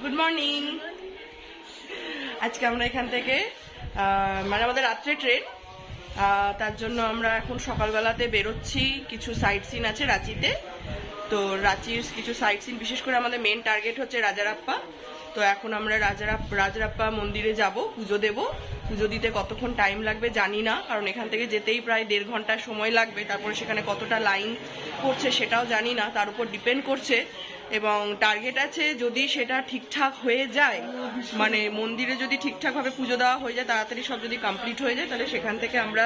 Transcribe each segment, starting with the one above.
Good morning. আজকে আমরা এখান থেকে মানে আমাদের রাত্রে ট্রেন, তার জন্য আমরা এখন সকালবেলাতে বেরোচ্ছি। কিছু সাইট সিন আছে রাঁচিতে, তো রাঁচির কিছু সাইট সিন, বিশেষ করে আমাদের মেন টার্গেট হচ্ছে রাজারাপ্পা। তো এখন আমরা রাজারাপ্পা মন্দিরে যাব, পুজো দেব। পুজো দিতে কতক্ষণ টাইম লাগবে জানি না, কারণ এখান থেকে যেতেই প্রায় 1.5 ঘন্টা সময় লাগবে। তারপরে সেখানে কতটা লাইন পড়ছে সেটাও জানি না, তার উপর ডিপেন্ড করছে। এবং টার্গেট আছে যদি সেটা ঠিকঠাক হয়ে যায়, মানে মন্দিরে যদি ঠিকঠাকভাবে পুজো দেওয়া হয়ে যায়, তাড়াতাড়ি সব যদি কমপ্লিট হয়ে যায়, তাহলে সেখান থেকে আমরা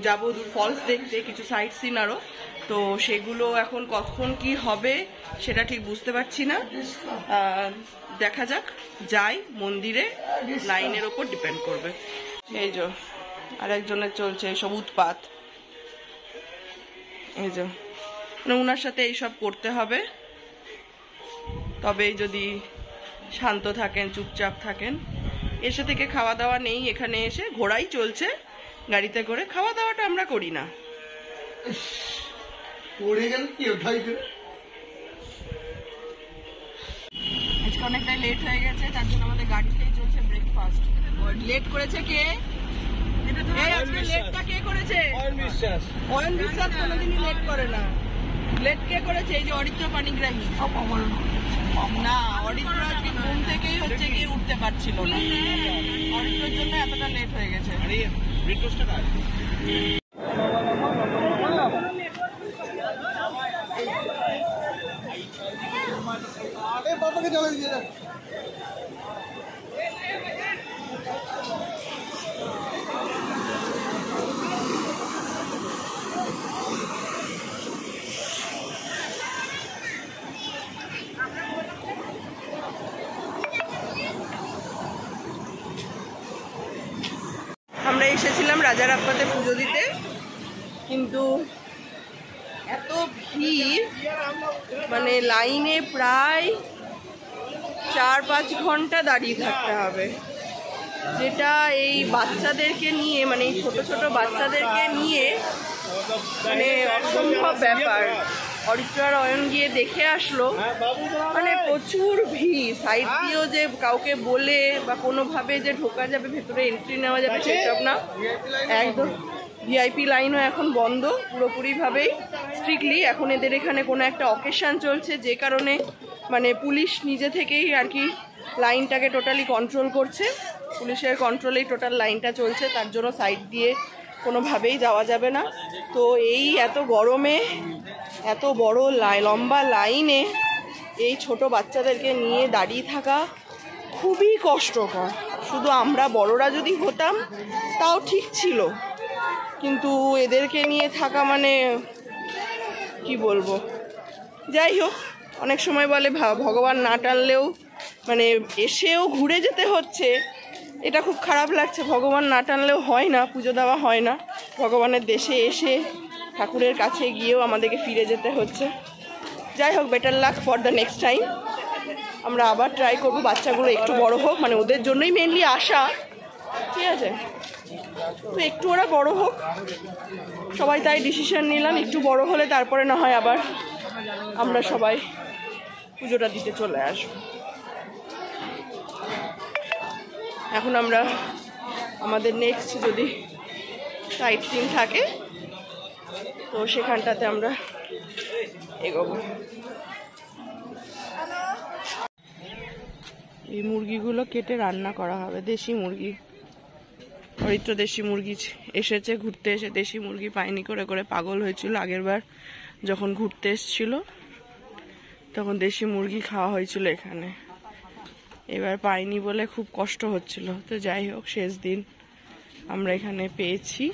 যাব ফলস দেখতে, কিছু সাইট সিন আরও। তো সেগুলো এখন কখন কি হবে সেটা ঠিক বুঝতে পারছি না। দেখা যাক, যাই মন্দিরে, লাইনের ওপর ডিপেন্ড করবে। এই যে আরেকজনের চলছে সব উৎপাত, এই যে মানে ওনার সাথে এইসব করতে হবে, তবেই যদি শান্ত থাকেন, চুপচাপ থাকেন। এসে থেকে খাওয়া দাওয়া নেই, এখানে এসে ঘোড়াই চলছে গাড়িতে করে, খাওয়া দাওয়াটা আমরা করি না। আজকে অনেকটাই লেট হয়ে গেছে, তার জন্য আমাদের গাড়িতেই চলছে ব্রেকফাস্ট। লেট করেছে কে? আজকে লেটটা কে করেছে? অয়ন বিশ্বাস কোনোদিনই লেট করে না। লেট কে করেছে? এই যে অরিত্র পানিগ্রাহী। না, অরিত্র আজকে ঘুম থেকেই হচ্ছে গিয়ে উঠতে পারছিল না, অরিত্রের জন্য এতটা লেট হয়ে গেছে। আমরা এসেছিলাম রাজারাপ্পাতে পুজো দিতে, কিন্তু এত ভিড়, মানে লাইনে প্রায় 4-5 ঘন্টা দাঁড়িয়ে থাকতে হবে, যেটা এই বাচ্চাদেরকে নিয়ে, মানে এই ছোট ছোট বাচ্চাদেরকে নিয়ে মানে অসম্ভব ব্যাপার। অরিত্র আর অয়ন গিয়ে দেখে আসলো, মানে প্রচুর ভিড়। সাইড দিয়েও যে কাউকে বলে বা কোনোভাবে যে ঢোকা যাবে, ভেতরে এন্ট্রি নেওয়া যাবে সেসব না, একদম। ভিআইপি লাইনও এখন বন্ধ পুরোপুরিভাবেই, স্ট্রিক্টলি। এখন এদের এখানে কোনো একটা অকেশন চলছে, যে কারণে মানে পুলিশ নিজে থেকেই আর কি লাইনটাকে টোটালি কন্ট্রোল করছে। পুলিশের কন্ট্রোলেই টোটাল লাইনটা চলছে, তার জন্য সাইড দিয়ে কোনোভাবেই যাওয়া যাবে না। তো এই এত গরমে এত বড় লম্বা লাইনে এই ছোট বাচ্চাদেরকে নিয়ে দাঁড়িয়ে থাকা খুবই কষ্টকর। শুধু আমরা বড়রা যদি হতাম তাও ঠিক ছিল, কিন্তু এদেরকে নিয়ে থাকা মানে কি বলবো। যাই হোক, অনেক সময় বলে ভগবান না টানলেও, মানে এসেও ঘুরে যেতে হচ্ছে, এটা খুব খারাপ লাগছে। ভগবান না টানলেও হয় না, পুজো দেওয়া হয় না। ভগবানের দেশে এসে ঠাকুরের কাছে গিয়েও আমাদেরকে ফিরে যেতে হচ্ছে। যাই হোক, better luck for the next time. আমরা আবার ট্রাই করবো, বাচ্চাগুলো একটু বড় হোক, মানে ওদের জন্যই মেনলি আসা, ঠিক আছে? তো একটু ওরা বড় হোক, সবাই তাই ডিসিশন নিলাম। একটু বড় হলে তারপরে না হয় আবার আমরা সবাই পুজোটা দিতে চলে আসবো। এখন আমরা আমাদের নেক্সট যদি সাইট সিন থাকে তো সেখানটাতে আমরা এগোবো। এই মুরগিগুলো কেটে রান্না করা হবে, দেশি মুরগি। অরিত্র দেশি মুরগি এসেছে, ঘুরতে এসে দেশি মুরগি পায়নি করে করে পাগল হয়েছিল। আগেরবার যখন ঘুরতে এসেছিল তখন দেশি মুরগি খাওয়া হয়েছিল এখানে, এবার পাইনি বলে খুব কষ্ট হচ্ছিল। তো যাই হোক, শেষ দিন আমরা এখানে পেয়েছি।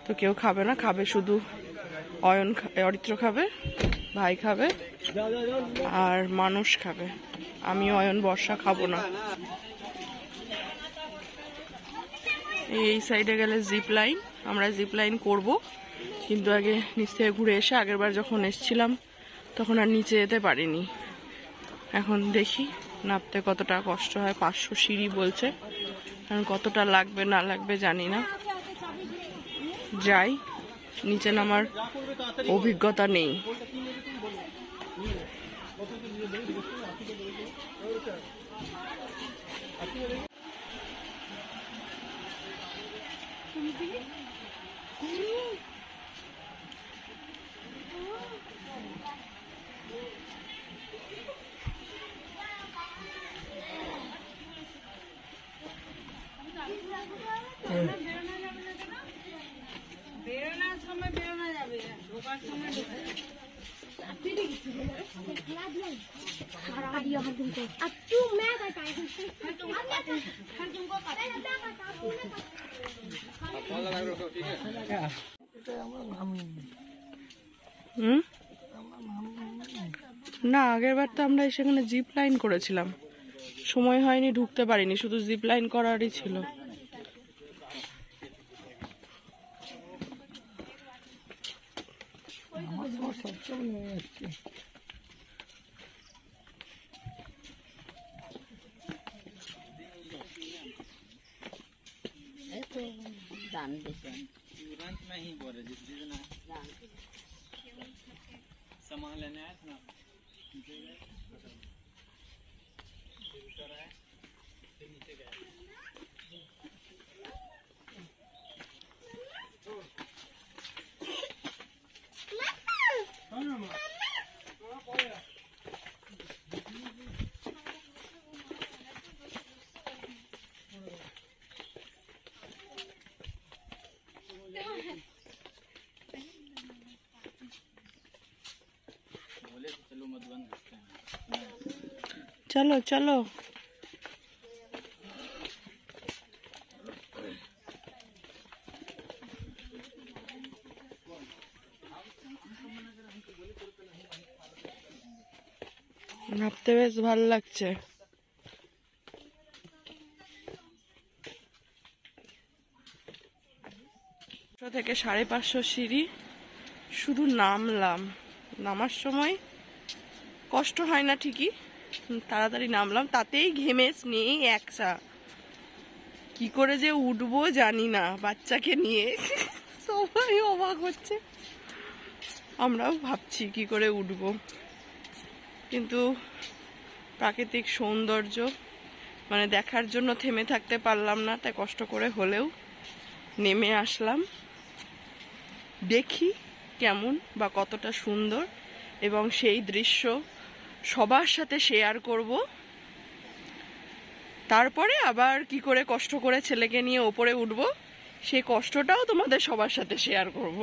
তো কেউ খাবে না, খাবে শুধু অয়ন, অরিত্র খাবে, ভাই খাবে আর মানুষ খাবে। আমি, অয়ন, বর্ষা খাবো না। এই সাইডে গেলে জিপ লাইন, আমরা জিপ লাইন করবো, কিন্তু আগে নিচ থেকে ঘুরে এসে, আগেরবার যখন এসছিলাম তখন আর নিচে যেতে পারিনি। এখন দেখি নামতে কতটা কষ্ট হয়। 500 সিঁড়ি বলছে, কারণ কতটা লাগবে না লাগবে জানি না। যাই, নিচে নামার অভিজ্ঞতা নেই। বেরোনোর সময় বেরোনো যাবে, ঢোকার সময় না, আগের বার তো আমরা সেখানে জিপ লাইন করেছিলাম, সময় হয়নি, ঢুকতে পারিনি, শুধু জিপ লাইন করারই ছিল। तुरंत नहीं बोल रहे जितना सामान लेने आए थे ना नीचे गए। बोले तो चलो मधुबन घूमते हैं। चलो चलो। নামতে বেশ ভালো লাগছে। থেকে 550 সিঁড়ি শুধু নামলাম। নামার সময় কষ্ট হয় না ঠিকই, তাড়াতাড়ি নামলাম, তাতেই ঘেমে নিয়ে একসা। কি করে যে উঠবো জানি না, বাচ্চাকে নিয়ে সবাই অবাক হচ্ছে, আমরাও ভাবছি কি করে উঠবো। কিন্তু প্রাকৃতিক সৌন্দর্য মানে দেখার জন্য থেমে থাকতে পারলাম না, তাই কষ্ট করে হলেও নেমে আসলাম। দেখি কেমন বা কতটা সুন্দর, এবং সেই দৃশ্য সবার সাথে শেয়ার করব। তারপরে আবার কি করে কষ্ট করে ছেলেকে নিয়ে ওপরে উঠব, সেই কষ্টটাও তোমাদের সবার সাথে শেয়ার করব।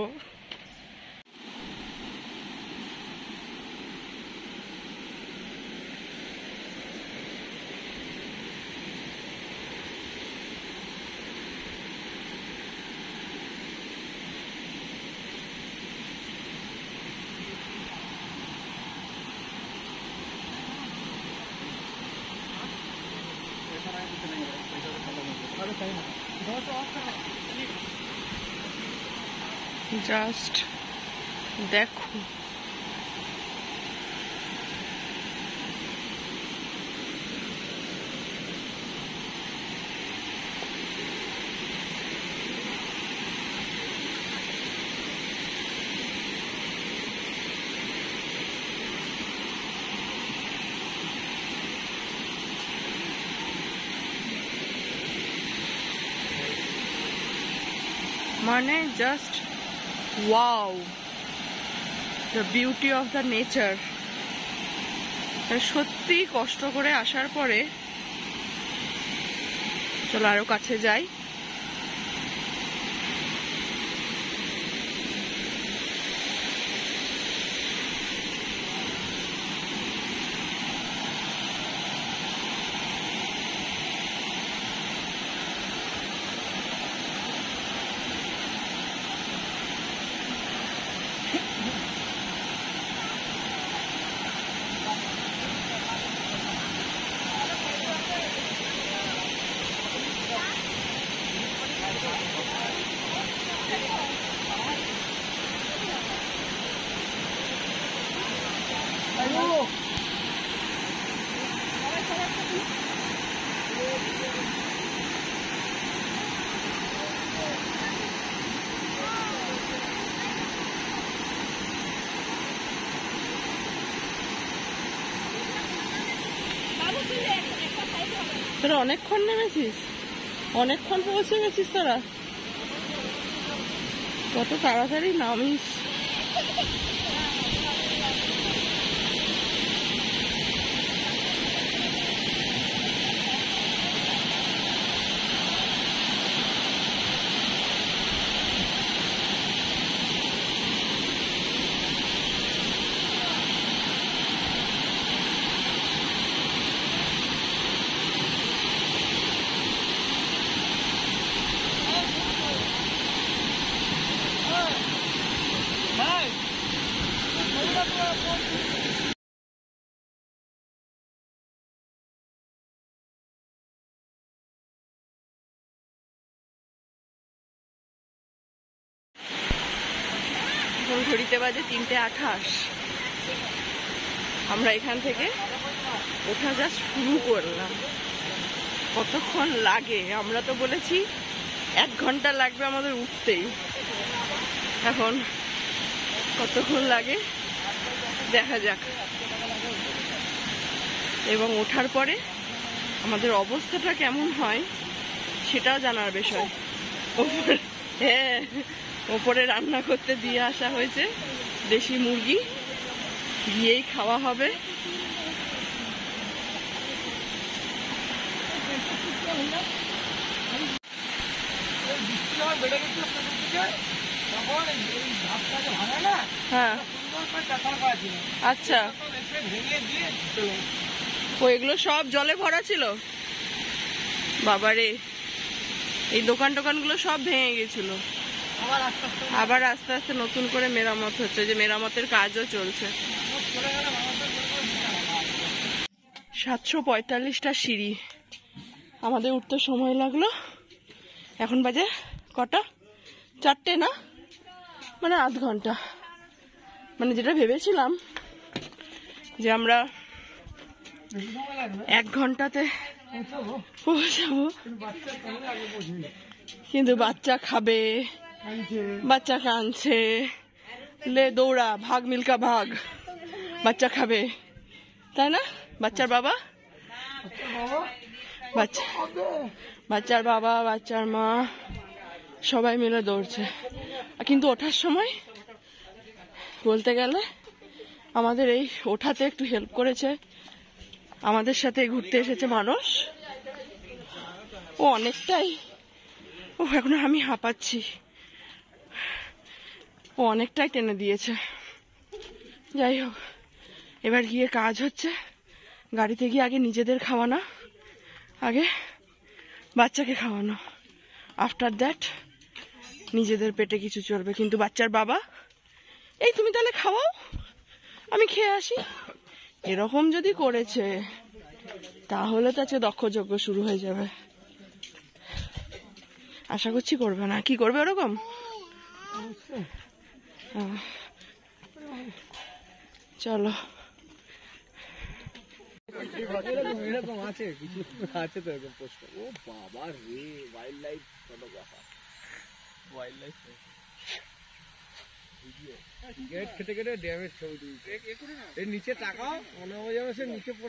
জাস্ট দেখো, মানে just wow, the beauty of the nature. সত্যি কষ্ট করে আসার পরে চলো আরো কাছে যাই। তোরা অনেকক্ষণ নেমেছিস, অনেকক্ষণ পৌঁছে গেছিস তোরা, কত তাড়াতাড়ি নামিস। এখন ঘড়িতে বাজে 3:28। আমরা এখান থেকে ওঠা যা শুরু করলাম। কতক্ষণ লাগে? আমরা তো বলেছি 1 ঘন্টা লাগবে আমাদের উঠতেই। এখন কতক্ষণ লাগে দেখা যাক। এবং ওঠার পরে আমাদের অবস্থাটা কেমন হয় সেটাও জানার বিষয়। হ্যাঁ, ওপরে রান্না করতে দিয়ে আসা হয়েছে দেশি মুরগি, গিয়েই খাওয়া হবে। হ্যাঁ, আচ্ছা, ওইগুলো সব জলে ভরা ছিল। বাবারে, এই দোকান টোকানগুলো সব ভেঙে গেছিল, আবার আস্তে আস্তে নতুন করে মেরামত হচ্ছে, যে মেরামতের কাজও চলছে। 745টা সিঁড়ি আমাদের উঠতে সময় লাগলো। এখন বাজে কটা? 4টে না, মানে আধ ঘন্টা। মানে যেটা ভেবেছিলাম যে আমরা 1 ঘন্টাতে পৌঁছাবো, কিন্তু বাচ্চা খাবে, বাচ্চা কাঁদছে, লে দৌড়া, ভাগ মিল্কা ভাগ, বাচ্চা খাবে, তাই না? বাচ্চার বাবা, বাচ্চার বাবা, বাচ্চার মা সবাই মিলে দৌড়ছে। কিন্তু ওঠার সময় বলতে গেলে আমাদের এই ওঠাতে একটু হেল্প করেছে, আমাদের সাথে ঘুরতে এসেছে মানুষ। ও অনেকটাই, ও এখন আমি হাঁপাচ্ছি, ও অনেকটাই টেনে দিয়েছে। যাই হোক, এবার গিয়ে কাজ হচ্ছে গাড়িতে গিয়ে আগে নিজেদের খাওয়ানো, আগে বাচ্চাকে খাওয়ানো, আফটার দ্যাট নিজেদের পেটে কিছু চলবে। কিন্তু বাচ্চার বাবা, এই তুমি তাহলে খাওয়াও, আমি খেয়ে আসি, এরকম যদি করেছে তাহলে তো আজকে দক্ষযজ্ঞ শুরু হয়ে যাবে। আশা করছি করবে না। কি করবে ওরকম? চলো, এরকম আছে, কিছু আছে তো এরকম পোস্ট। ও বাবা রে, wild life photographer, wild life video, cigarette খেতে খেতে ড্যামের ছবি তুলছে। এর নিচে তাকাও, মনে হয় যেন সে নিচে পড়ে